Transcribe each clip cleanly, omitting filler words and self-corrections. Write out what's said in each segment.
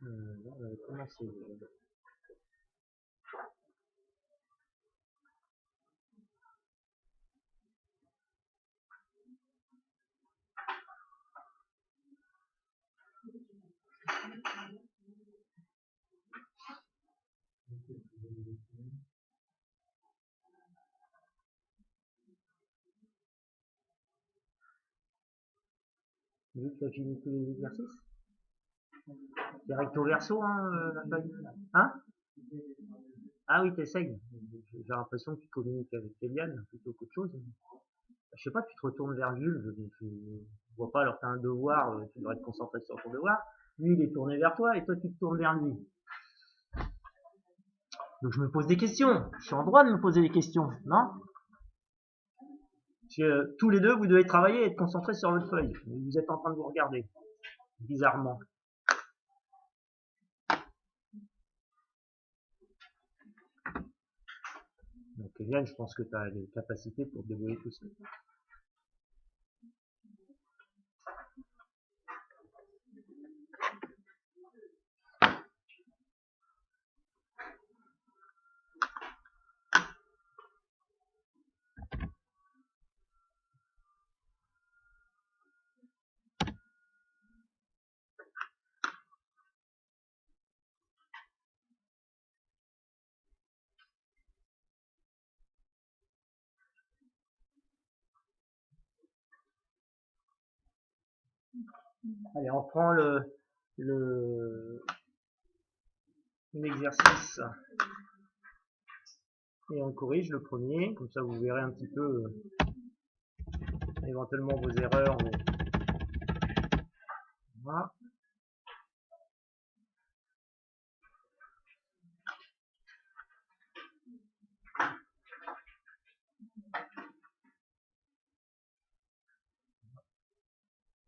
Là, on avait commencé. Vu que tu as fini tous les exercices, c'est recto verso, hein, la feuille. Hein? Ah oui, t'essayes. J'ai l'impression que tu communiques avec Eliane plutôt qu'autre chose. Je sais pas, tu te retournes vers Jules, je vois pas, alors t'as un devoir, tu devrais te concentrer sur ton devoir. Lui, il est tourné vers toi et toi, tu te tournes vers lui. Donc je me pose des questions. Je suis en droit de me poser des questions, non? Parce que tous les deux, vous devez travailler et être concentrés sur votre feuille. Vous êtes en train de vous regarder, bizarrement. Donc Eliane, je pense que tu as les capacités pour te débrouiller tout seul. Allez, on prend l'exercice et on corrige le premier, comme ça vous verrez un petit peu éventuellement vos erreurs. Voilà.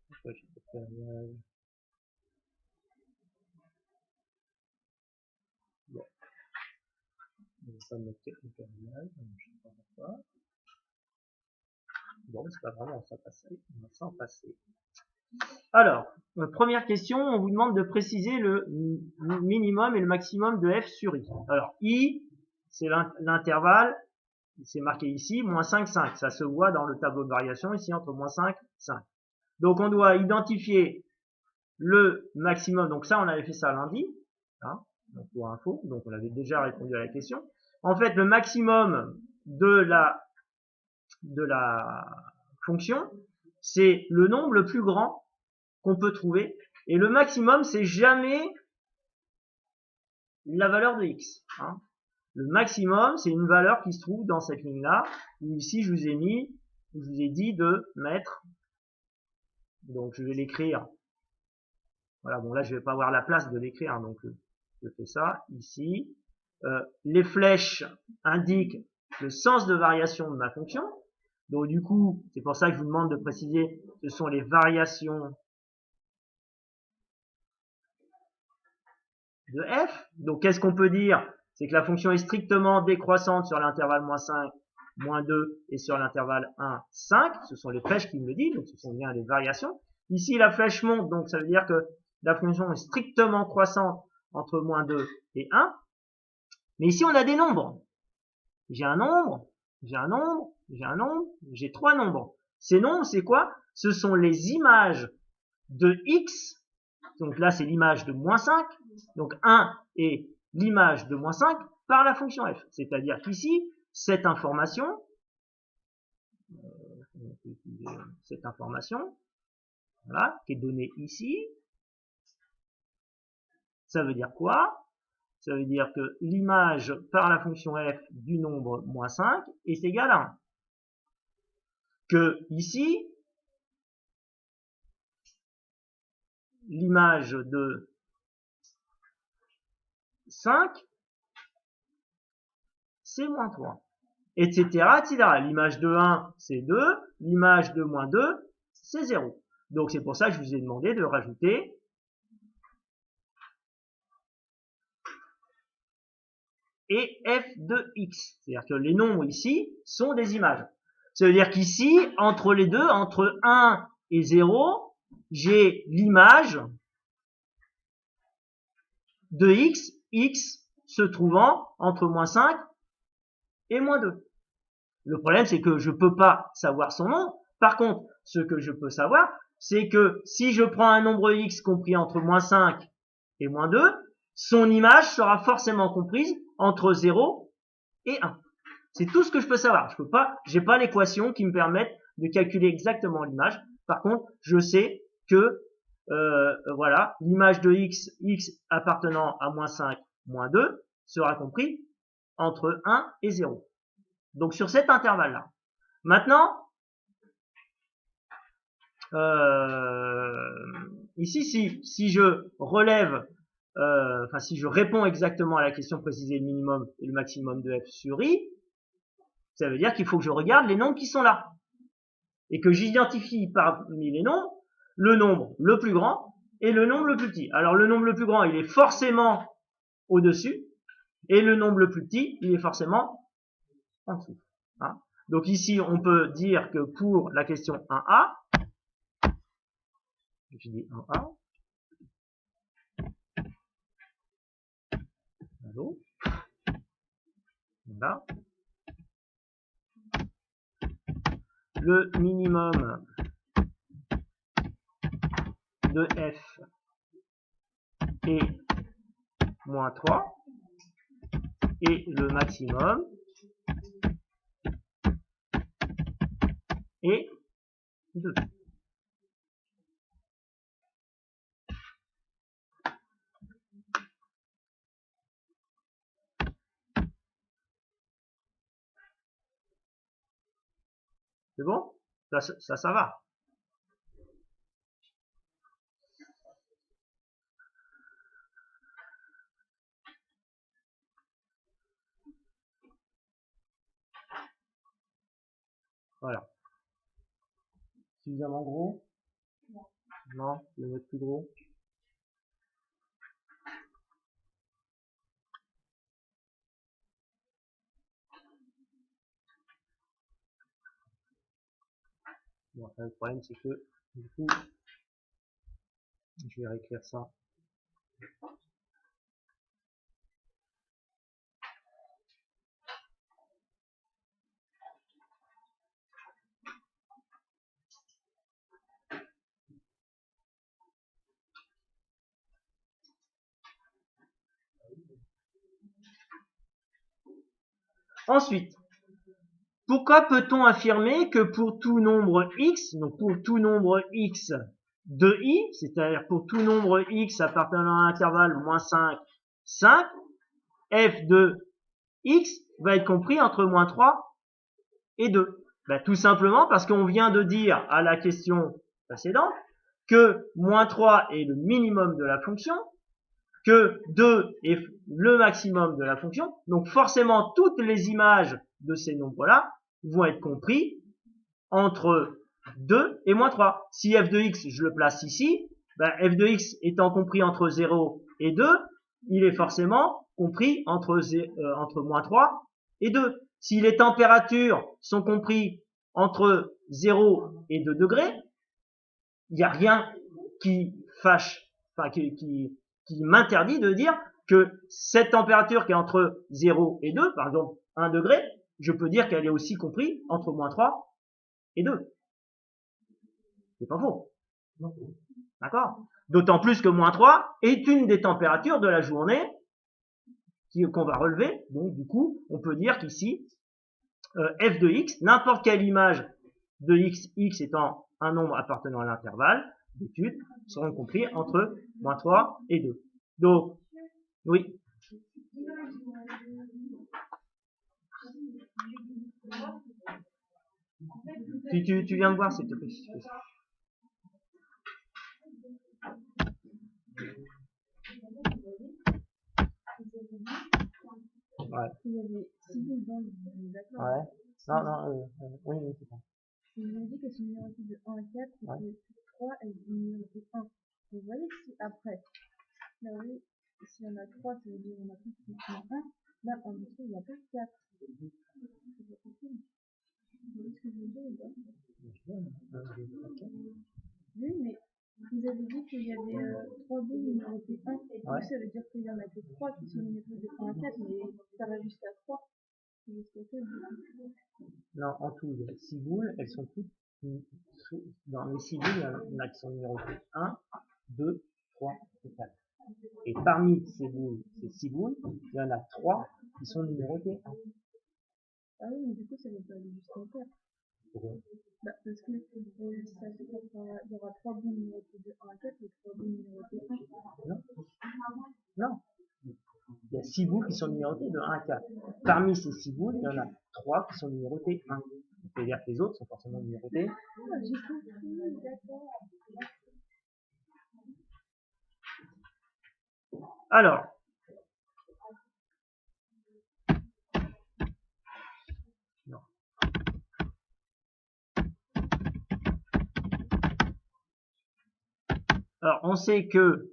Pourquoi j'ai pas fait bon, je vais pas mettre quelques terminales, je sais pas pourquoi. Bon, c'est pas grave, on va s'en passer. On va s'en passer. Alors, première question, on vous demande de préciser le minimum et le maximum de f sur i. Alors, i, c'est l'intervalle, c'est marqué ici, moins 5, 5. Ça se voit dans le tableau de variation, ici, entre moins 5, 5. Donc, on doit identifier le maximum. Donc, ça, on avait fait ça lundi. Hein, donc, pour info. Donc, on avait déjà répondu à la question. En fait, le maximum de la fonction, c'est le nombre le plus grand qu'on peut trouver. Et le maximum, c'est jamais la valeur de x. Hein. Le maximum, c'est une valeur qui se trouve dans cette ligne-là, où ici, je vous ai dit de mettre, donc je vais l'écrire. Voilà, bon là, je vais pas avoir la place de l'écrire, donc je fais ça ici. Les flèches indiquent le sens de variation de ma fonction. Donc du coup, c'est pour ça que je vous demande de préciser, ce sont les variations de f. Donc qu'est-ce qu'on peut dire? C'est que la fonction est strictement décroissante sur l'intervalle moins 5, moins 2 et sur l'intervalle 1, 5. Ce sont les flèches qui me le disent, donc ce sont bien les variations. Ici, la flèche monte, donc ça veut dire que la fonction est strictement croissante entre moins 2 et 1. Mais ici, on a des nombres. J'ai un nombre, j'ai un nombre, j'ai un nombre, j'ai trois nombres. Ces nombres, c'est quoi? Ce sont les images de x. Donc là, c'est l'image de moins 5. Donc 1 est l'image de moins 5 par la fonction f. C'est-à-dire qu'ici, cette information, voilà, qui est donnée ici, ça veut dire quoi? Ça veut dire que l'image par la fonction f du nombre moins 5 est égale à 1. Que ici, l'image de 5, c'est moins 3. Etc., etc. L'image de 1, c'est 2. L'image de moins 2, c'est 0. Donc c'est pour ça que je vous ai demandé de rajouter et f de x. C'est-à-dire que les nombres ici sont des images. Ça veut dire qu'ici, entre les deux, entre 1 et 0, j'ai l'image de x, x se trouvant entre moins 5 et moins 2. Le problème, c'est que je peux pas savoir son nom. Par contre, ce que je peux savoir, c'est que si je prends un nombre x compris entre moins 5 et moins 2, son image sera forcément comprise entre 0 et 1. C'est tout ce que je peux savoir. J'ai pas l'équation qui me permette de calculer exactement l'image. Par contre, je sais que voilà, l'image de x appartenant à moins 5, moins 2 sera compris entre 1 et 0. Donc sur cet intervalle-là. Maintenant, ici, si je relève, si je réponds exactement à la question précisée le minimum et le maximum de f sur i, ça veut dire qu'il faut que je regarde les nombres qui sont là. Et que j'identifie parmi les nombres le nombre le plus grand et le nombre le plus petit. Alors le nombre le plus grand, il est forcément au-dessus, et le nombre le plus petit, il est forcément en dessous. Hein. Donc ici, on peut dire que pour la question 1a, je dis 1a, allô, voilà, le minimum de f est moins 3 et le maximum est 2. C'est bon? Ça va. Voilà. Suffisamment gros? Non, je vais mettre plus gros. Bon, le problème, c'est que, du coup, je vais réécrire ça. Ensuite, pourquoi peut-on affirmer que pour tout nombre x, donc pour tout nombre x de i, c'est-à-dire pour tout nombre x appartenant à l'intervalle moins 5, 5, f de x va être compris entre moins 3 et 2? Ben, tout simplement parce qu'on vient de dire à la question précédente que moins 3 est le minimum de la fonction, que 2 est le maximum de la fonction, donc forcément toutes les images de ces nombres-là vont être compris entre 2 et moins 3. Si f de x, je le place ici, ben f de x étant compris entre 0 et 2, il est forcément compris entre moins 3 et 2. Si les températures sont comprises entre 0 et 2 degrés, il n'y a rien qui fâche, enfin qui m'interdit de dire que cette température qui est entre 0 et 2, par exemple 1 degré, je peux dire qu'elle est aussi comprise entre moins 3 et 2. C'est pas faux. D'accord? D'autant plus que moins 3 est une des températures de la journée qu'on va relever. Donc du coup, on peut dire qu'ici, f de x, n'importe quelle image de x, x étant un nombre appartenant à l'intervalle d'étude, seront compris entre moins 3 et 2. Donc, oui. Tu viens me voir, s'il te plaît. Ouais. Ouais. Non, oui, c'est ça. Ils nous dit que c'est une numérotique de 1 à 4 et que 3 est une numérotique 1. Vous voyez que si après, là oui, si on a 3, ça veut dire on a plus que 1. Là, en dessous, il n'y a pas 4. C'est pas possible. Vous voyez ce que je veux dire ou pas? Oui, mais vous avez dit qu'il y avait 3 bouts numérotés 1. Ouais. Ça veut dire qu'il y en a que 3 qui sont numérotés de 1 à 4, mais ça va jusqu'à 3. Jusqu'à 4, Non, en tout, il y a 6 boules, elles sont toutes, dans les 6 boules, il y en a qui sont numérotées 1, 2, 3 et 4. Et parmi ces boules, ces 6 boules, il y en a 3 qui sont numérotées 1. Ah oui, mais du coup, ça va pas aller jusqu'à 4. Pourquoi? Bah, parce que il y aura 3 bouts numérotés de 1 à 4 et 3 bouts numérotés 1. Non. Non. Il y a 6 boules qui sont numérotées de 1 à 4. Parmi ces 6 boules, il y en a 3 qui sont numérotées 1. C'est-à-dire que les autres sont forcément numérotées. Ah, j'ai compris, d'accord. Alors, non. Alors, on sait que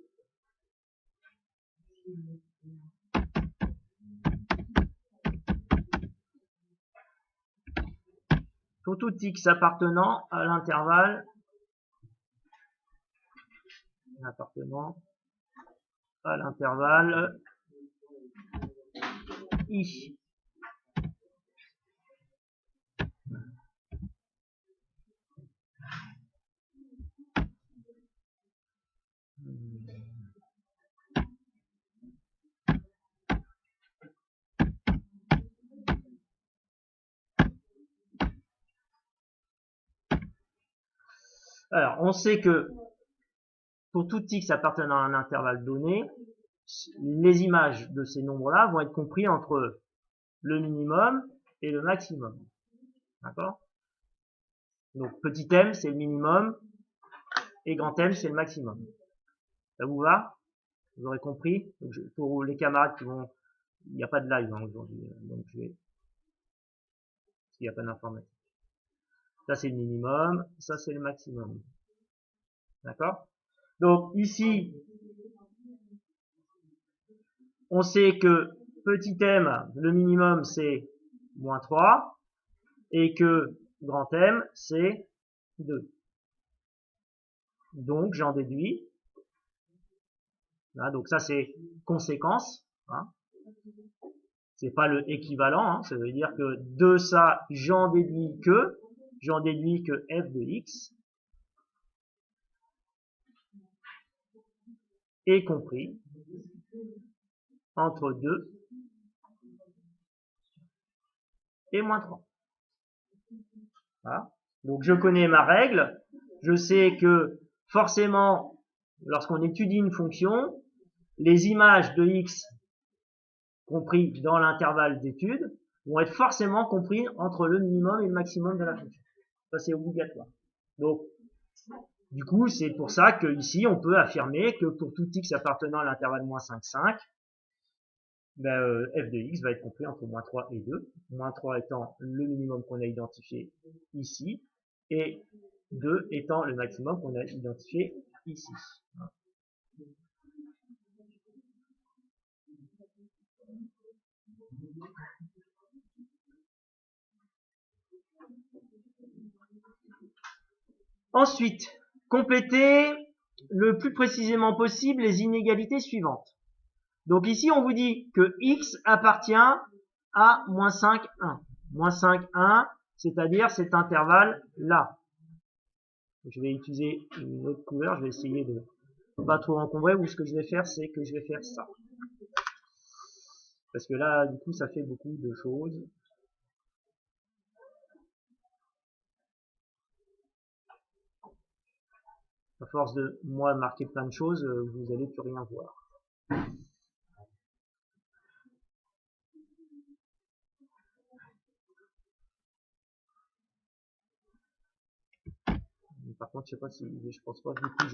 pour tout x appartenant à l'intervalle i. Alors, on sait que pour tout x appartenant à un intervalle donné, les images de ces nombres-là vont être compris entre le minimum et le maximum. D'accord? Donc, petit m, c'est le minimum, et grand M, c'est le maximum. Ça vous va? Vous aurez compris? Donc, pour les camarades qui vont... Il n'y a pas de live aujourd'hui, donc je vais... Parce qu'il n'y a pas d'informatique. Ça, c'est le minimum, ça, c'est le maximum. D'accord? Donc, ici, on sait que petit m, le minimum, c'est moins 3, et que grand M, c'est 2. Donc, j'en déduis. Là, donc ça, c'est conséquence. Hein. C'est pas le équivalent. Hein. Ça veut dire que de ça, j'en déduis que f de x est compris entre 2 et moins 3. Voilà. Donc, je connais ma règle. Je sais que forcément, lorsqu'on étudie une fonction, les images de x compris dans l'intervalle d'étude vont être forcément compris entre le minimum et le maximum de la fonction. Ça, c'est obligatoire. Donc, du coup, c'est pour ça que ici, on peut affirmer que pour tout x appartenant à l'intervalle moins 5, 5, ben, f de x va être compris entre moins 3 et 2. Moins 3 étant le minimum qu'on a identifié ici, et 2 étant le maximum qu'on a identifié ici. Ensuite, complétez le plus précisément possible les inégalités suivantes. Donc ici, on vous dit que x appartient à moins 5, 1. Moins 5, 1, c'est-à-dire cet intervalle-là. Je vais utiliser une autre couleur, je vais essayer de pas trop encombrer, ou ce que je vais faire, c'est que je vais faire ça. Parce que là, du coup, ça fait beaucoup de choses. À force de, moi, marquer plein de choses, vous allez plus rien voir. Par contre, je sais pas si, je pense pas que du coup,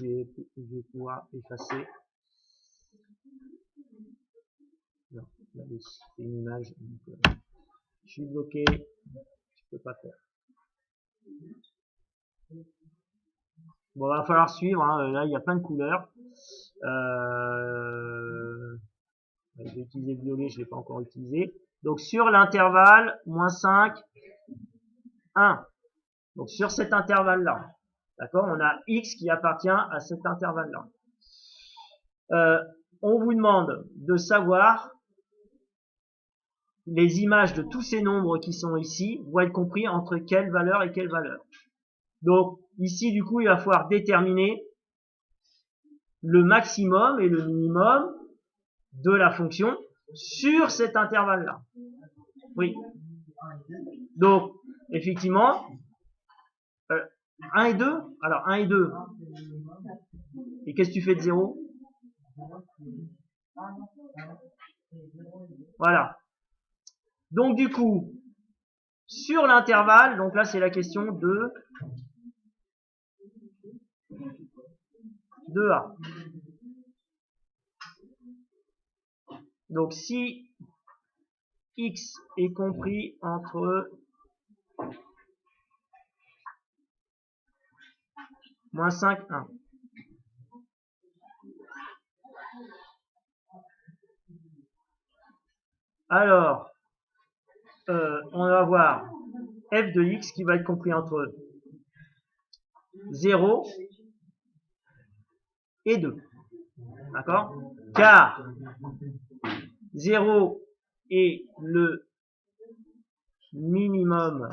je vais pouvoir effacer. Non, là, c'est une image, donc, je suis bloqué, je peux pas faire. Bon, va falloir suivre, hein. Là, il y a plein de couleurs. Je vais utiliser le violet, je l'ai pas encore utilisé. Donc, sur l'intervalle, moins 5, 1. Donc, sur cet intervalle-là. D'accord? On a x qui appartient à cet intervalle-là. On vous demande de savoir les images de tous ces nombres qui sont ici vont être compris entre quelle valeur et quelle valeur. Donc, ici, du coup, il va falloir déterminer le maximum et le minimum de la fonction sur cet intervalle-là. Oui. Donc, effectivement, 1 et 2, alors 1 et 2. Et qu'est-ce que tu fais de 0? Voilà. Donc, du coup, sur l'intervalle, donc là, c'est la question de 2A. Donc, si x est compris entre moins 5, 1. Alors, on va voir f de x qui va être compris entre 0 et 2. D'accord? Car 0 est le minimum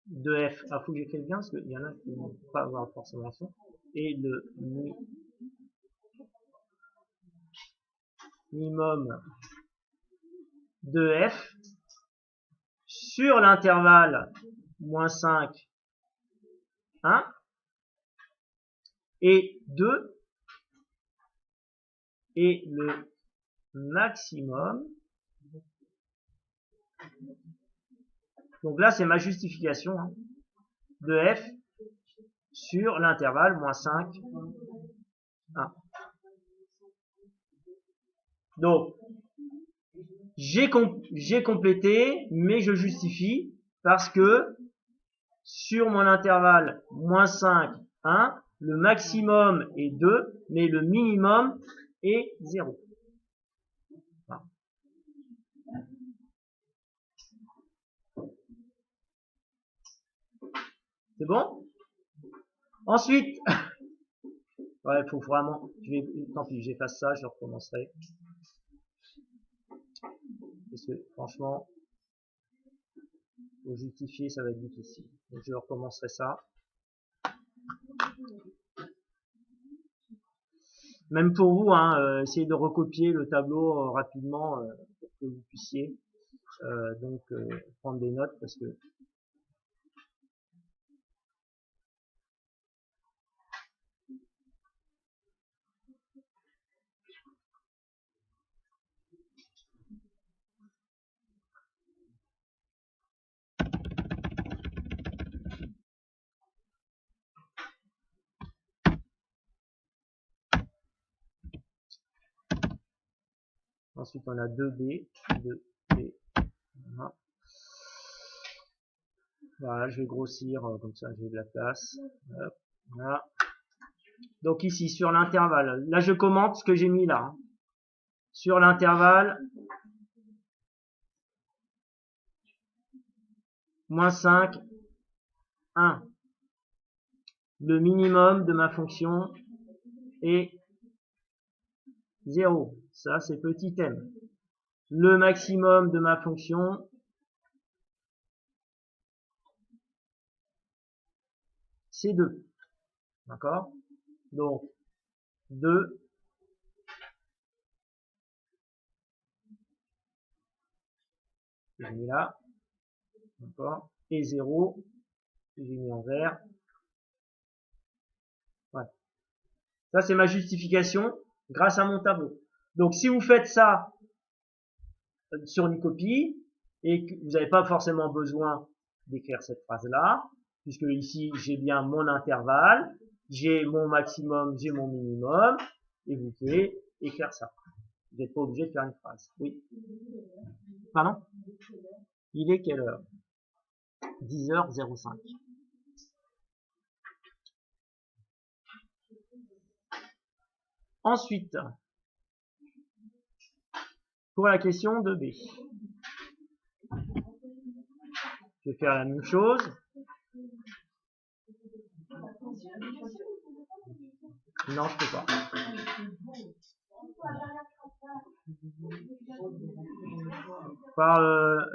de f. Ah, faut que j'écrive bien parce qu'il y en a qui ne vont pas avoir forcément ça. Et le minimum de f sur l'intervalle moins 5, 1 et 2 est le maximum. Donc là, c'est ma justification de f sur l'intervalle moins 5, 1. Donc, j'ai complété, mais je justifie parce que sur mon intervalle moins 5, 1, le maximum est 2, mais le minimum est 0. Voilà. C'est bon? Ensuite, ouais, faut vraiment, tant pis, j'efface ça, je recommencerai. Parce que, franchement, pour justifier, ça va être difficile. Donc, je recommencerai ça. Même pour vous, essayez de recopier le tableau rapidement pour que vous puissiez prendre des notes parce que ensuite on a 2B, 2B. Voilà. Voilà, je vais grossir comme ça, j'ai de la place. Hop, voilà. Donc ici sur l'intervalle, là je commente ce que j'ai mis là. Sur l'intervalle moins 5, 1. Le minimum de ma fonction est 0. Ça c'est petit m. Le maximum de ma fonction c'est 2. D'accord? Donc 2 j'ai mis là. D'accord? Et 0 j'ai mis en vert. Voilà. Ça c'est ma justification grâce à mon tableau. Donc si vous faites ça sur une copie et que vous n'avez pas forcément besoin d'écrire cette phrase-là, puisque ici j'ai bien mon intervalle, j'ai mon maximum, j'ai mon minimum, et vous pouvez écrire ça. Vous n'êtes pas obligé de faire une phrase. Oui. Pardon? Il est quelle heure? 10h05. Ensuite, pour la question de B. Je vais faire la même chose. Non, je peux pas. Pas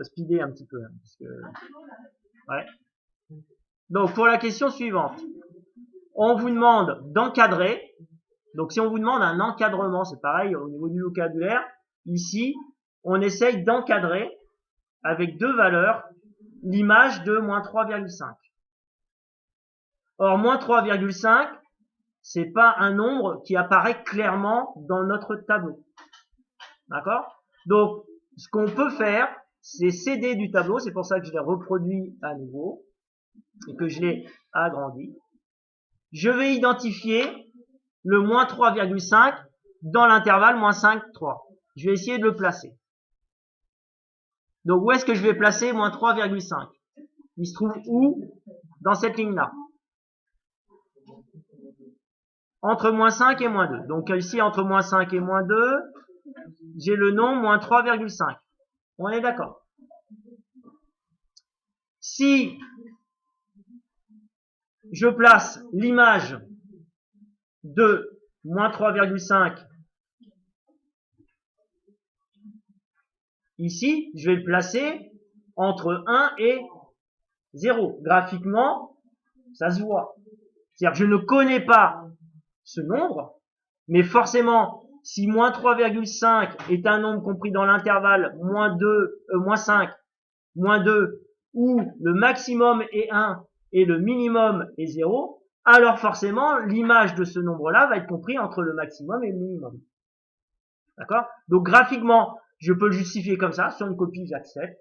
speeder un petit peu. Hein, parce que... ouais. Donc, pour la question suivante, on vous demande d'encadrer. Donc, si on vous demande un encadrement, c'est pareil au niveau du vocabulaire. Ici, on essaye d'encadrer avec deux valeurs l'image de moins 3,5. Or, moins 3,5, c'est pas un nombre qui apparaît clairement dans notre tableau. D'accord? Donc, ce qu'on peut faire, c'est céder du tableau. C'est pour ça que je l'ai reproduit à nouveau et que je l'ai agrandi. Je vais identifier le moins 3,5 dans l'intervalle moins 5, 3. Je vais essayer de le placer. Donc, où est-ce que je vais placer moins 3,5? Il se trouve où? Dans cette ligne-là. Entre moins 5 et moins 2. Donc, ici, entre moins 5 et moins 2, j'ai le nom moins 3,5. On est d'accord? Si je place l'image de moins 3,5 ici, je vais le placer entre 1 et 0. Graphiquement, ça se voit. C'est-à-dire que je ne connais pas ce nombre, mais forcément, si moins 3,5 est un nombre compris dans l'intervalle moins 5, moins 2, où le maximum est 1 et le minimum est 0, alors forcément, l'image de ce nombre-là va être compris entre le maximum et le minimum. D'accord? Donc graphiquement, je peux le justifier comme ça, sur une copie, j'accepte.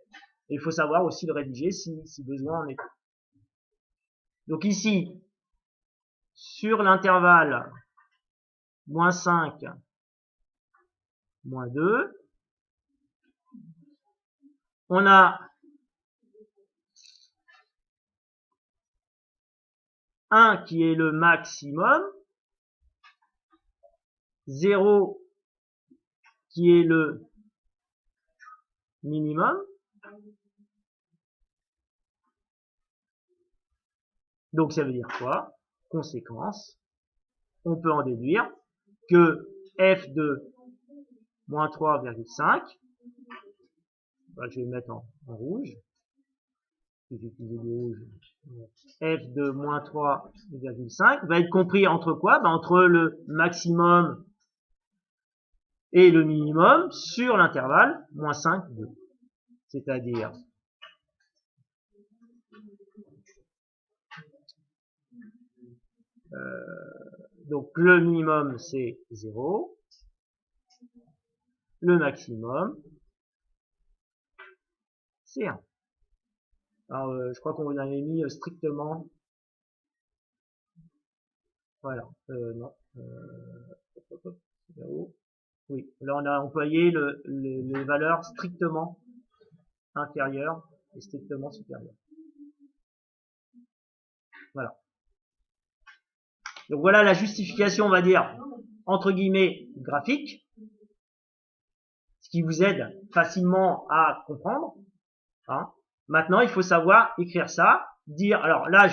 Et il faut savoir aussi le rédiger si besoin en est. Donc ici, sur l'intervalle moins 5, moins 2, on a 1 qui est le maximum, 0 qui est le minimum. Donc ça veut dire quoi? Conséquence, on peut en déduire que f de moins 3,5, je vais mettre en rouge, j'utilise du rouge, f de moins 3,5 va être compris entre quoi? Entre le maximum et le minimum sur l'intervalle moins 5, 2. C'est-à-dire donc le minimum c'est 0, le maximum c'est 1. Alors je crois qu'on avait mis strictement, voilà, non, 0. Oui, là on a employé les valeurs strictement inférieures et strictement supérieures. Voilà. Donc voilà la justification, on va dire, entre guillemets, graphique, ce qui vous aide facilement à comprendre. Hein. Maintenant, il faut savoir écrire ça, dire, alors là,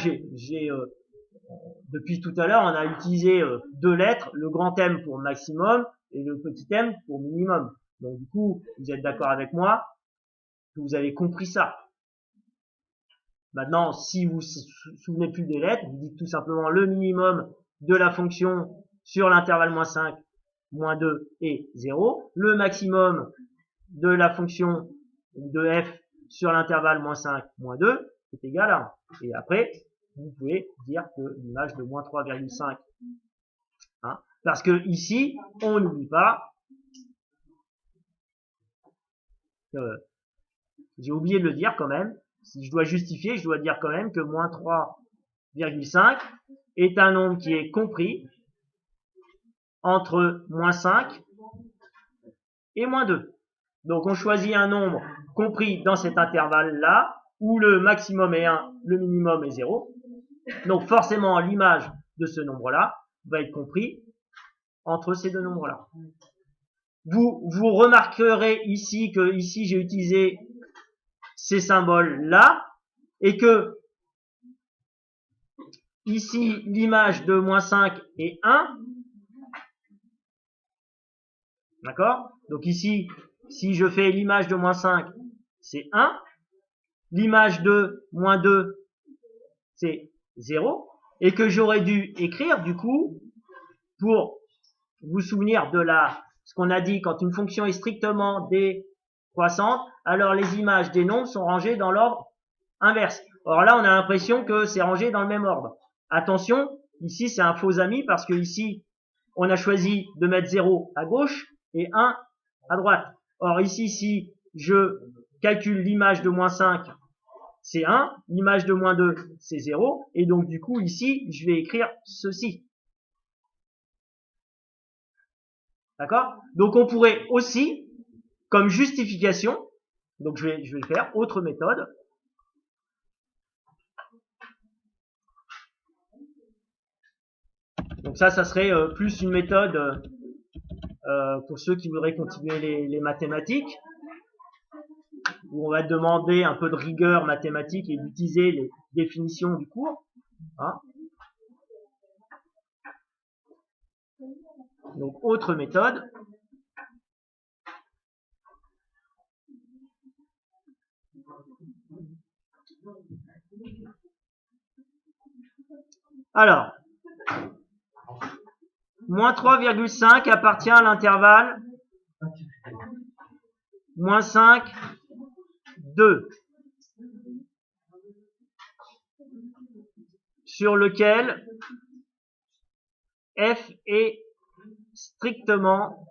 depuis tout à l'heure, on a utilisé deux lettres, le grand M pour maximum et le petit m pour minimum. Donc du coup, vous êtes d'accord avec moi que vous avez compris ça. Maintenant, si vous vous souvenez plus des lettres, vous dites tout simplement le minimum de la fonction sur l'intervalle moins 5, moins 2 et 0, le maximum de la fonction de f sur l'intervalle moins 5, moins 2 est égal à 1. Et après, vous pouvez dire que l'image de moins 3,5, hein, parce que ici, on n'oublie pas, j'ai oublié de le dire quand même, si je dois justifier, je dois dire quand même que moins 3,5 est un nombre qui est compris entre moins 5 et moins 2. Donc on choisit un nombre compris dans cet intervalle-là, où le maximum est 1, le minimum est 0. Donc forcément, l'image de ce nombre-là va être compris entre ces deux nombres-là. Vous remarquerez ici que ici j'ai utilisé ces symboles-là, et que ici l'image de moins 5 est 1, D'accord? Donc ici, si je fais l'image de moins 5, c'est 1. L'image de moins 2, c'est 0. Et que j'aurais dû écrire, du coup, pour vous souvenir de ce qu'on a dit, quand une fonction est strictement décroissante, alors les images des nombres sont rangées dans l'ordre inverse. Or là, on a l'impression que c'est rangé dans le même ordre. Attention, ici, c'est un faux ami parce que ici, on a choisi de mettre 0 à gauche et 1 à droite. Or ici, si je calcule l'image de moins 5, c'est 1, l'image de moins 2, c'est 0, et donc du coup, ici, je vais écrire ceci. D'accord? Donc on pourrait aussi, comme justification, donc je vais le faire, autre méthode. Donc ça serait plus une méthode pour ceux qui voudraient continuer les mathématiques, où on va demander un peu de rigueur mathématique et d'utiliser les définitions du cours. Hein. Donc autre méthode. Alors, moins 3,5 appartient à l'intervalle moins 5, 2, sur lequel f est strictement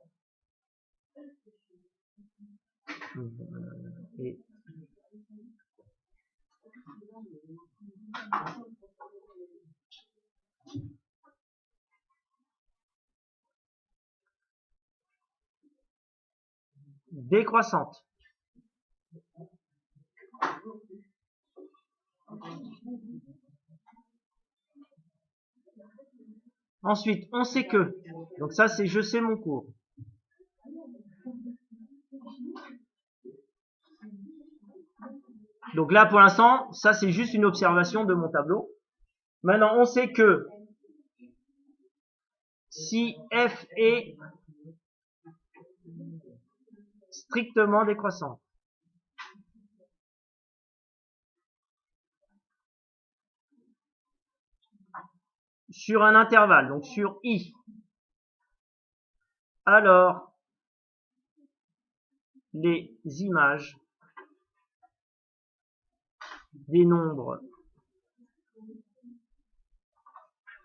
décroissante. Ensuite, on sait que, donc ça c'est je sais mon cours. Donc là pour l'instant, ça c'est juste une observation de mon tableau. Maintenant, on sait que si f est strictement décroissante, sur un intervalle, donc sur i, alors les images des nombres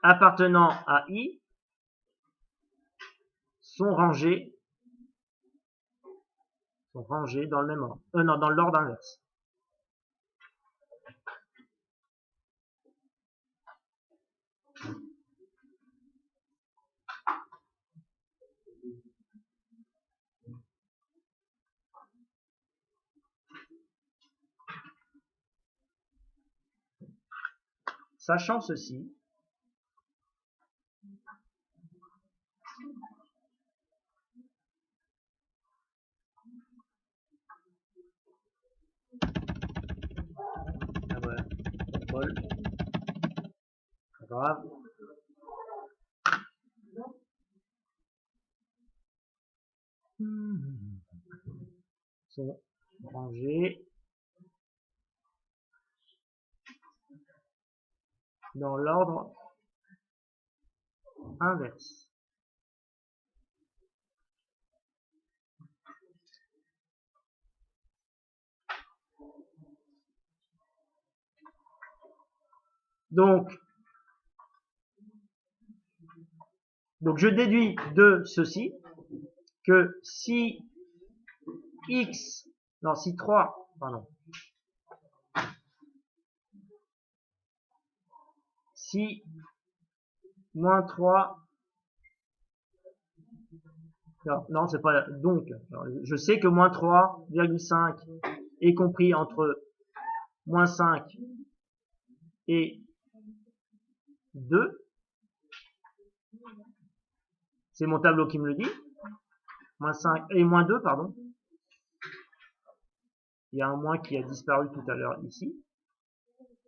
appartenant à i sont rangées dans le même ordre, non, dans l'ordre inverse. Sachant ceci, ah voilà, contrôle, pas grave. Sont rangés dans l'ordre inverse. Donc je déduis de ceci que si x, non, si 3, pardon, si moins 3, non, c'est pas, donc, je sais que moins 3,5 est compris entre moins 5 et 2. C'est mon tableau qui me le dit. Moins 5 et moins 2, pardon. Il y a un moins qui a disparu tout à l'heure ici.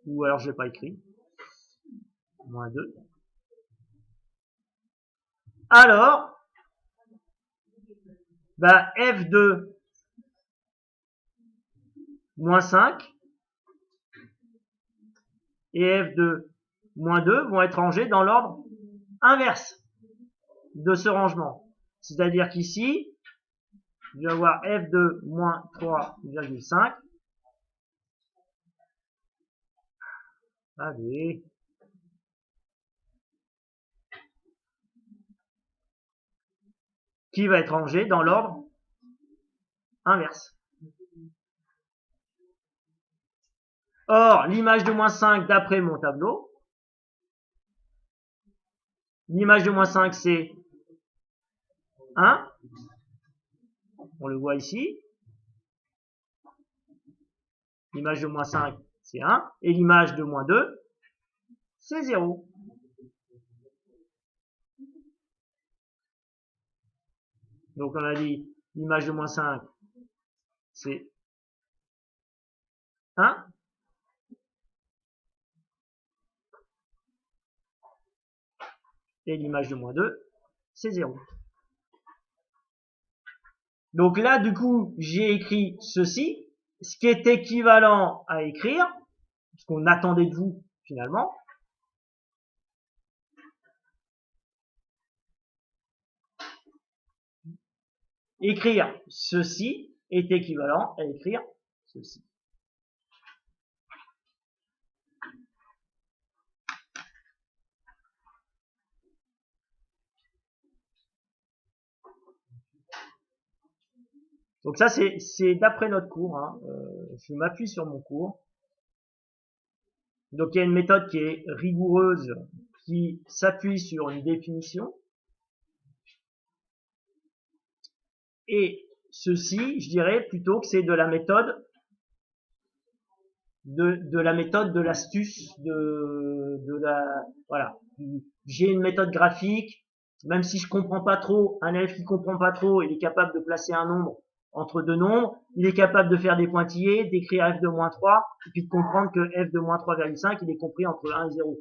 Ou alors je l'ai pas écrit. Moins 2. Alors, bah, f de moins 5 et f de moins 2 vont être rangés dans l'ordre inverse de ce rangement. C'est-à-dire qu'ici, je vais avoir f de moins 3,5. Allez. Qui va être rangé dans l'ordre inverse. Or, l'image de moins 5 d'après mon tableau, l'image de moins 5 c'est 1. On le voit ici. L'image de moins 5 c'est 1. Et l'image de moins 2 c'est 0. Donc on a dit l'image de moins 5 c'est 1. Et l'image de moins 2 c'est 0. Donc là du coup j'ai écrit ceci, ce qui est équivalent à écrire, ce qu'on attendait de vous finalement, écrire ceci est équivalent à écrire ceci. Donc ça c'est d'après notre cours, hein. Je m'appuie sur mon cours. Donc il y a une méthode qui est rigoureuse, qui s'appuie sur une définition. Et ceci, je dirais plutôt que c'est de la méthode de l'astuce, voilà. J'ai une méthode graphique, même si je comprends pas trop, un élève qui comprend pas trop, il est capable de placer un nombre entre deux nombres, il est capable de faire des pointillés, d'écrire f de moins 3, et puis de comprendre que f de moins 3,5, il est compris entre 1 et 0.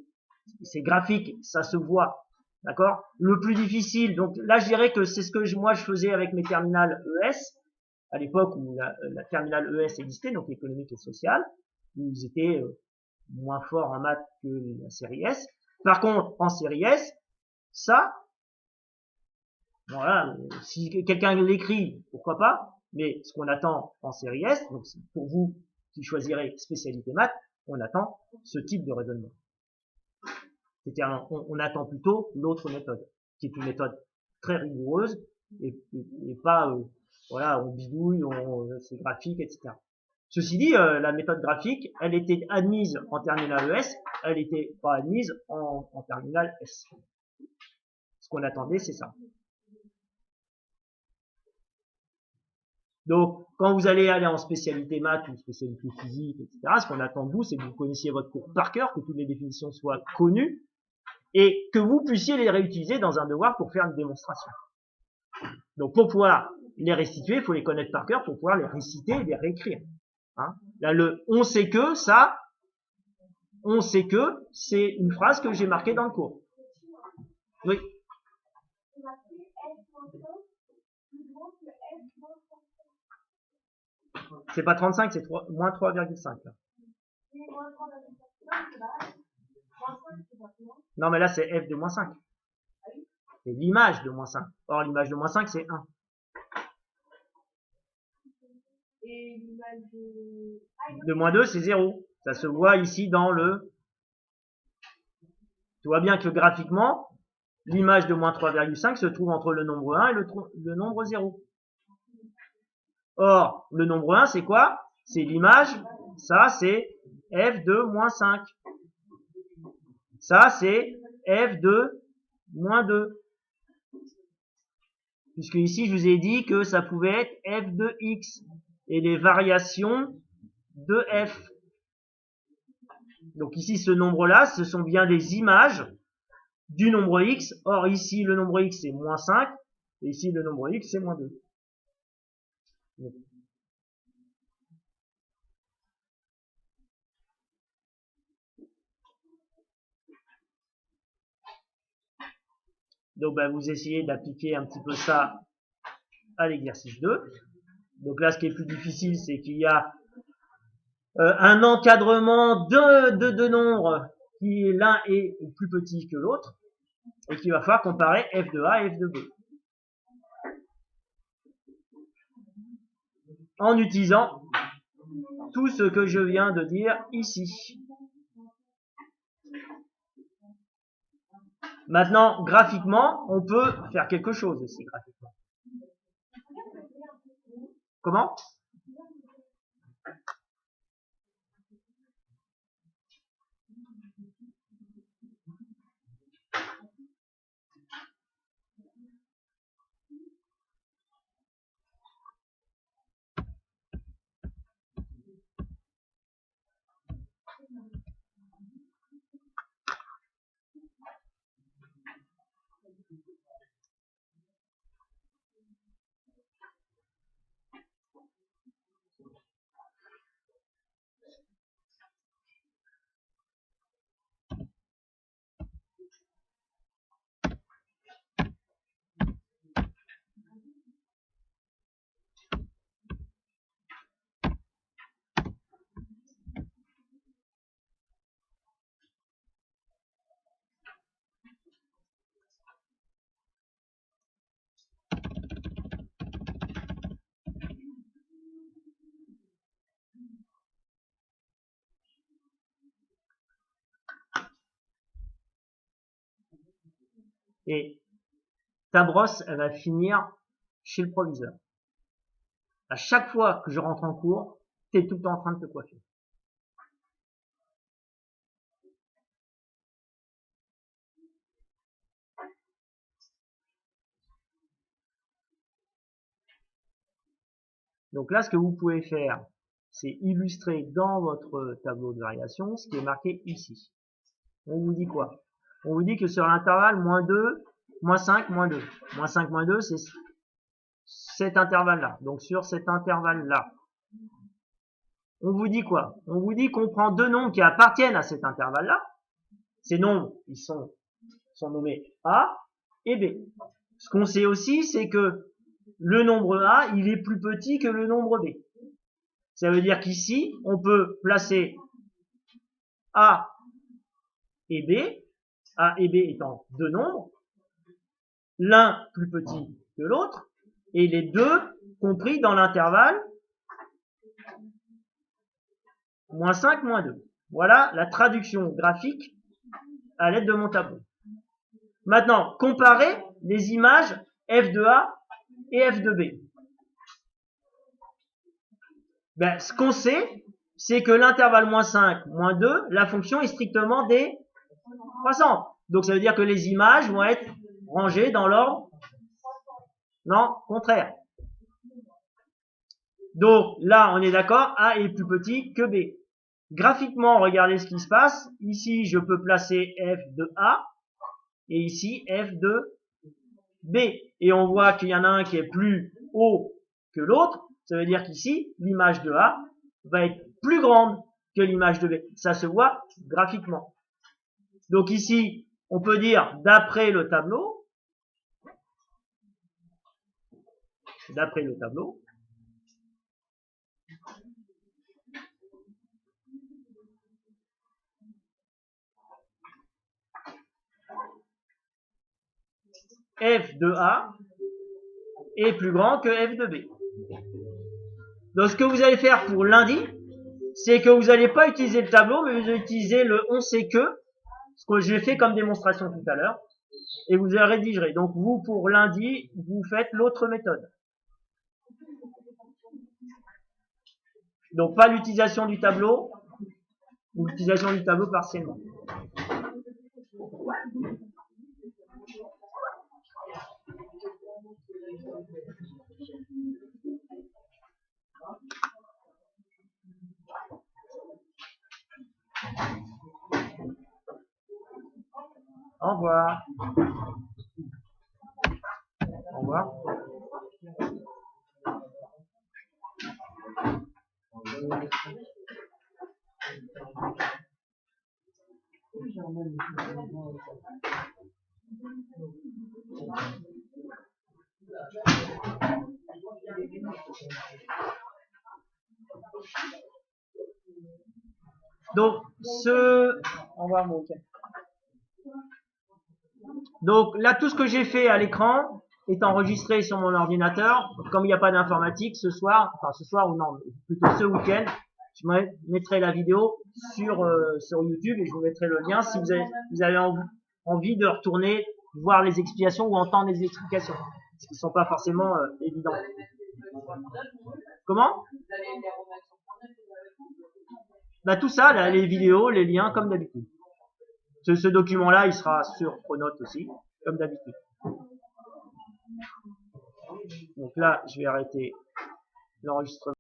C'est graphique, ça se voit. D'accord? Le plus difficile, donc là je dirais que c'est ce que moi je faisais avec mes terminales ES, à l'époque où la terminale ES existait, donc économique et sociale, où ils étaient moins forts en maths que la série S. Par contre, en série S, ça, voilà, si quelqu'un l'écrit, pourquoi pas, mais ce qu'on attend en série S, donc pour vous qui choisirez spécialité maths, on attend ce type de raisonnement. C'est-à-dire, on attend plutôt l'autre méthode, qui est une méthode très rigoureuse et pas, voilà, on bidouille, c'est graphique, etc. Ceci dit, la méthode graphique, elle était admise en terminale ES, elle n'était pas admise en terminale S. Ce qu'on attendait, c'est ça. Donc, quand vous allez aller en spécialité maths ou spécialité physique, etc., ce qu'on attend de vous, c'est que vous connaissiez votre cours par cœur, que toutes les définitions soient connues, et que vous puissiez les réutiliser dans un devoir pour faire une démonstration. Donc, pour pouvoir les restituer, il faut les connaître par cœur pour pouvoir les réciter et les réécrire. Hein. Là, on sait que, ça, on sait que, c'est une phrase que j'ai marquée dans le cours. Oui. C'est pas 35, c'est moins 3,5. Non, mais là, c'est f de moins 5. C'est l'image de moins 5. Or, l'image de moins 5, c'est 1. Et l'image de moins 2, c'est 0. Ça se voit ici dans le... Tu vois bien que graphiquement, l'image de moins 3,5 se trouve entre le nombre 1 et le nombre 0. Or, le nombre 1, c'est quoi? C'est l'image, ça c'est f de moins 5. Ça c'est f de moins 2. Puisque ici, je vous ai dit que ça pouvait être f de x et les variations de f. Donc ici, ce nombre-là, ce sont bien des images du nombre x. Or, ici, le nombre x, c'est moins 5. Et ici, le nombre x, c'est moins 2. Donc, vous essayez d'appliquer un petit peu ça à l'exercice 2. Donc là, ce qui est plus difficile, c'est qu'il y a un encadrement de nombres qui l'un est plus petit que l'autre et qu'il va falloir comparer f de A et f de B. En utilisant tout ce que je viens de dire ici. Maintenant, graphiquement, on peut faire quelque chose aussi graphiquement. Comment? Et ta brosse, elle va finir chez le proviseur. À chaque fois que je rentre en cours, tu es tout le temps en train de te coiffer. Donc là, ce que vous pouvez faire, c'est illustrer dans votre tableau de variation ce qui est marqué ici. On vous dit quoi? On vous dit que sur l'intervalle -2, -5, -2. -5, -2, c'est cet intervalle-là. Donc sur cet intervalle-là. On vous dit quoi? On vous dit qu'on prend deux nombres qui appartiennent à cet intervalle-là. Ces nombres, ils sont nommés A et B. Ce qu'on sait aussi, c'est que le nombre A, il est plus petit que le nombre B. Ça veut dire qu'ici, on peut placer A et B, A et B étant deux nombres, l'un plus petit que l'autre, et les deux compris dans l'intervalle -5, -2. Voilà la traduction graphique à l'aide de mon tableau. Maintenant, comparez les images f de A et f de B. Ben, ce qu'on sait, c'est que l'intervalle -5, -2, la fonction est strictement décroissante. Donc ça veut dire que les images vont être rangées dans l'ordre non contraire. Donc là, on est d'accord, A est plus petit que B. Graphiquement, regardez ce qui se passe. Ici, je peux placer f de A et ici f de B. Et on voit qu'il y en a un qui est plus haut que l'autre. Ça veut dire qu'ici, l'image de A va être plus grande que l'image de B. Ça se voit graphiquement. Donc ici, on peut dire, d'après le tableau, f de A est plus grand que f de B. Donc ce que vous allez faire pour lundi, c'est que vous n'allez pas utiliser le tableau, mais vous allez utiliser le on sait que, ce que j'ai fait comme démonstration tout à l'heure, et vous le rédigerez. Donc vous, pour lundi, vous faites l'autre méthode. Donc pas l'utilisation du tableau, ou l'utilisation du tableau partiellement. Au revoir. Au revoir. Donc, on va voir mon week-end. Donc là, tout ce que j'ai fait à l'écran est enregistré sur mon ordinateur. Comme il n'y a pas d'informatique ce soir, ou non, plutôt ce week-end, je mettrai la vidéo sur YouTube et je vous mettrai le lien si vous avez envie de retourner voir les explications ou entendre les explications, parce qu'ils sont pas forcément évidents. Comment? Bah tout ça, là, les vidéos, les liens, comme d'habitude. Ce document-là, il sera sur Pronote aussi, comme d'habitude. Donc là, je vais arrêter l'enregistrement.